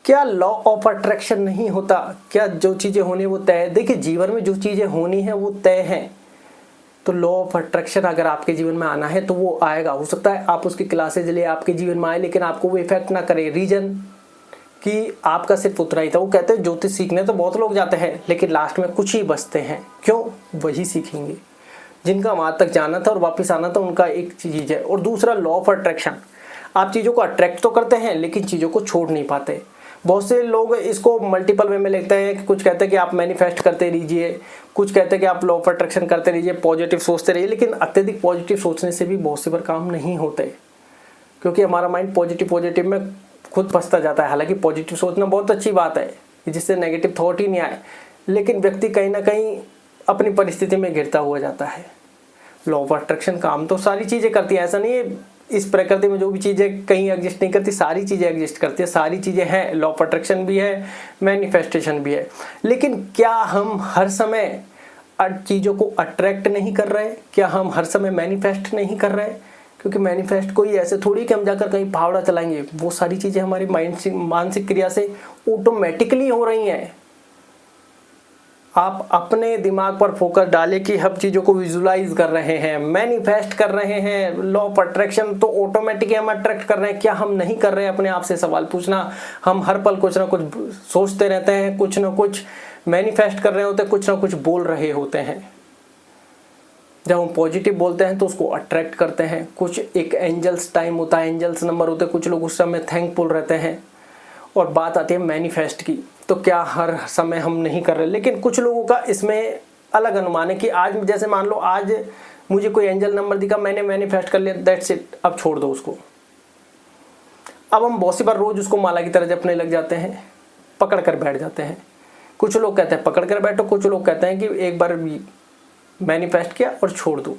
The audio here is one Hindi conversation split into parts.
क्या लॉ ऑफ अट्रैक्शन नहीं होता? क्या जो चीज़ें होनी वो तय है? देखिए, जीवन में जो चीज़ें होनी है वो तय हैं। तो लॉ ऑफ अट्रैक्शन अगर आपके जीवन में आना है तो वो आएगा। हो सकता है आप उसकी क्लासेज ले आपके जीवन में आए, लेकिन आपको वो इफेक्ट ना करे। रीजन कि आपका सिर्फ उतना ही था। वो कहते हैं ज्योतिष सीखने तो बहुत लोग जाते हैं, लेकिन लास्ट में कुछ ही बचते हैं। क्यों? वही सीखेंगे जिनका वहां तक जाना था और वापस आना था, उनका एक चीज है। और दूसरा लॉ ऑफ अट्रैक्शन, आप चीज़ों को अट्रैक्ट तो करते हैं लेकिन चीज़ों को छोड़ नहीं पाते। बहुत से लोग इसको मल्टीपल वे में लिखते हैं कि कुछ कहते हैं कि आप मैनिफेस्ट करते रहिए, कुछ कहते हैं कि आप लॉ ऑफ अट्रैक्शन करते रहिए, पॉजिटिव सोचते रहिए। लेकिन अत्यधिक पॉजिटिव सोचने से भी बहुत से बार काम नहीं होते, क्योंकि हमारा माइंड पॉजिटिव में खुद फंसता जाता है। हालांकि पॉजिटिव सोचना बहुत अच्छी बात है, जिससे नेगेटिव थॉट ही नहीं आए, लेकिन व्यक्ति कहीं ना कहीं अपनी परिस्थिति में घिरता हुआ जाता है। लॉ ऑफ अट्रैक्शन काम तो सारी चीज़ें करती है, ऐसा नहीं है इस प्रकृति में जो भी चीज़ें कहीं एग्जिस्ट नहीं करती, सारी चीज़ें एग्जिस्ट करती है, सारी चीज़ें हैं। लॉ ऑफ अट्रैक्शन भी है, मैनिफेस्टेशन भी है। लेकिन क्या हम हर समय चीज़ों को अट्रैक्ट नहीं कर रहे? क्या हम हर समय मैनिफेस्ट नहीं कर रहे? क्योंकि मैनिफेस्ट कोई ऐसे थोड़ी कि हम जाकर कहीं फावड़ा चलाएंगे। वो सारी चीज़ें हमारी मानसिक क्रिया से ऑटोमेटिकली हो रही हैं। आप अपने दिमाग पर फोकस डालें कि हम चीज़ों को विजुलाइज कर रहे हैं, मैनिफेस्ट कर रहे हैं। लॉ ऑफ अट्रैक्शन तो ऑटोमेटिकली हम अट्रैक्ट कर रहे हैं। क्या हम नहीं कर रहे हैं? अपने आप से सवाल पूछना। हम हर पल कुछ ना कुछ सोचते रहते हैं, कुछ ना कुछ मैनिफेस्ट कर रहे होते हैं, कुछ ना कुछ बोल रहे होते हैं। जब हम पॉजिटिव बोलते हैं तो उसको अट्रैक्ट करते हैं। कुछ एक एंजल्स टाइम होता है, एंजल्स नंबर होते हैं, कुछ लोग उस समय थैंकफुल रहते हैं। और बात आती है मैनिफेस्ट की, तो क्या हर समय हम नहीं कर रहे? लेकिन कुछ लोगों का इसमें अलग अनुमान है कि आज जैसे मान लो आज मुझे कोई एंजल नंबर दिखा, मैंने मैनिफेस्ट कर लिया, दैट्स इट, अब छोड़ दो उसको। अब हम बहुत सी बार रोज उसको माला की तरह जपने लग जाते हैं, पकड़ कर बैठ जाते हैं। कुछ लोग कहते हैं पकड़ कर बैठो, कुछ लोग कहते हैं कि एक बार मैनिफेस्ट किया और छोड़ दो।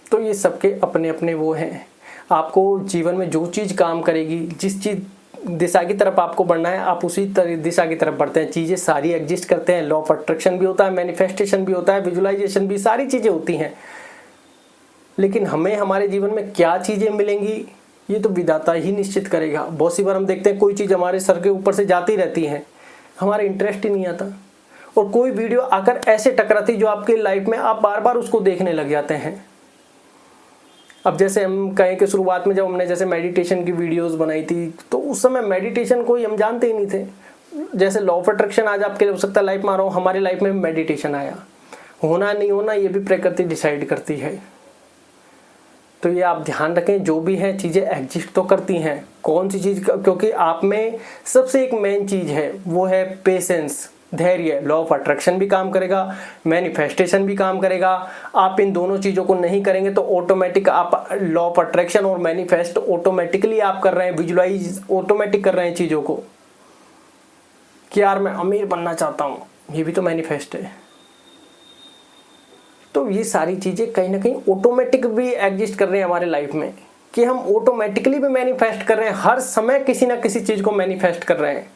तो ये सबके अपने अपने वो हैं। आपको जीवन में जो चीज़ काम करेगी, जिस चीज़ दिशा की तरफ आपको बढ़ना है, आप उसी दिशा की तरफ बढ़ते हैं। चीज़ें सारी एग्जिस्ट करते हैं। लॉ ऑफ अट्रैक्शन भी होता है, मैनिफेस्टेशन भी होता है, विजुअलाइजेशन भी, सारी चीज़ें होती हैं। लेकिन हमें हमारे जीवन में क्या चीज़ें मिलेंगी ये तो विधाता ही निश्चित करेगा। बहुत सी बार हम देखते हैं कोई चीज़ हमारे सर के ऊपर से जाती रहती है, हमारा इंटरेस्ट ही नहीं आता। और कोई वीडियो आकर ऐसे टकराती जो आपकी लाइफ में आप बार बार उसको देखने लग जाते हैं। अब जैसे हम कहें कि शुरुआत में जब हमने जैसे मेडिटेशन की वीडियोस बनाई थी, तो उस समय मेडिटेशन कोई हम जानते ही नहीं थे। जैसे लॉ ऑफ अट्रैक्शन आज आपके हो सकता है लाइफ में आ रहा हो, हमारी लाइफ में मेडिटेशन आया। होना नहीं होना ये भी प्रकृति डिसाइड करती है। तो ये आप ध्यान रखें, जो भी है चीज़ें एग्जिस्ट तो करती हैं। कौन सी चीज़? क्योंकि आप में सबसे एक मेन चीज़ है, वो है पेशेंस, धैर्य। लॉ ऑफ अट्रैक्शन भी काम करेगा, मैनिफेस्टेशन भी काम करेगा। आप इन दोनों चीज़ों को नहीं करेंगे तो ऑटोमेटिक आप लॉ ऑफ अट्रैक्शन और मैनिफेस्ट ऑटोमेटिकली आप कर रहे हैं, विजुलाइज ऑटोमेटिक कर रहे हैं चीज़ों को कि यार मैं अमीर बनना चाहता हूँ, ये भी तो मैनिफेस्ट है। तो ये सारी चीज़ें कहीं ना कहीं ऑटोमेटिक भी एग्जिस्ट कर रही हैं हमारे लाइफ में, कि हम ऑटोमेटिकली भी मैनिफेस्ट कर रहे हैं। हर समय किसी ना किसी चीज़ को मैनिफेस्ट कर रहे हैं।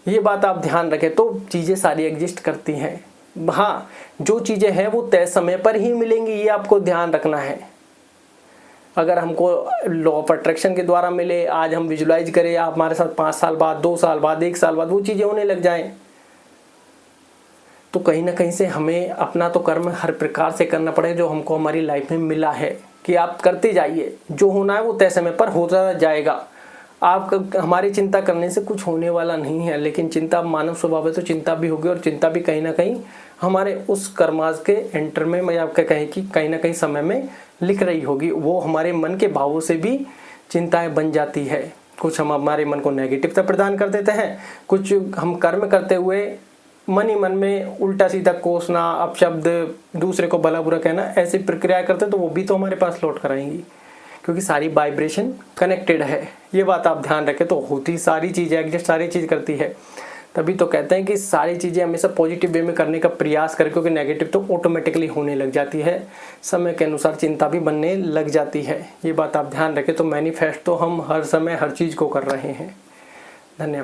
ये बात आप ध्यान रखें। तो चीज़ें सारी एग्जिस्ट करती हैं। हाँ, जो चीज़ें हैं वो तय समय पर ही मिलेंगी, ये आपको ध्यान रखना है। अगर हमको लॉ ऑफ अट्रैक्शन के द्वारा मिले, आज हम विजुलाइज करें, आप हमारे साथ 5 साल बाद, 2 साल बाद, 1 साल बाद वो चीज़ें होने लग जाएं, तो कहीं ना कहीं से हमें अपना तो कर्म हर प्रकार से करना पड़ेगा जो हमको हमारी लाइफ में मिला है। कि आप करते जाइए, जो होना है वो तय समय पर होता जाएगा। आप हमारी चिंता करने से कुछ होने वाला नहीं है। लेकिन चिंता मानव स्वभाव है, तो चिंता भी होगी, और चिंता भी कहीं ना कहीं हमारे उस कर्माज के एंटर में, मैं आपका कहें कि कहीं ना कहीं समय में लिख रही होगी। वो हमारे मन के भावों से भी चिंताएं बन जाती है। कुछ हम हमारे मन को नेगेटिवता प्रदान कर देते हैं, कुछ हम कर्म करते हुए मन ही मन में उल्टा सीधा कोसना, अपशब्द, दूसरे को भला बुरा कहना, ऐसी प्रक्रिया करते हैं, तो वो भी तो हमारे पास लौट कर आएंगी, क्योंकि सारी वाइब्रेशन कनेक्टेड है। ये बात आप ध्यान रखें। तो होती सारी चीज़ें एग्जिस्ट, सारी चीज़ करती है। तभी तो कहते हैं कि सारी चीज़ें हमेशा पॉजिटिव वे में करने का प्रयास करें, क्योंकि नेगेटिव तो ऑटोमेटिकली होने लग जाती है। समय के अनुसार चिंता भी बनने लग जाती है। ये बात आप ध्यान रखें। तो मैनिफेस्ट तो हम हर समय हर चीज़ को कर रहे हैं। धन्यवाद।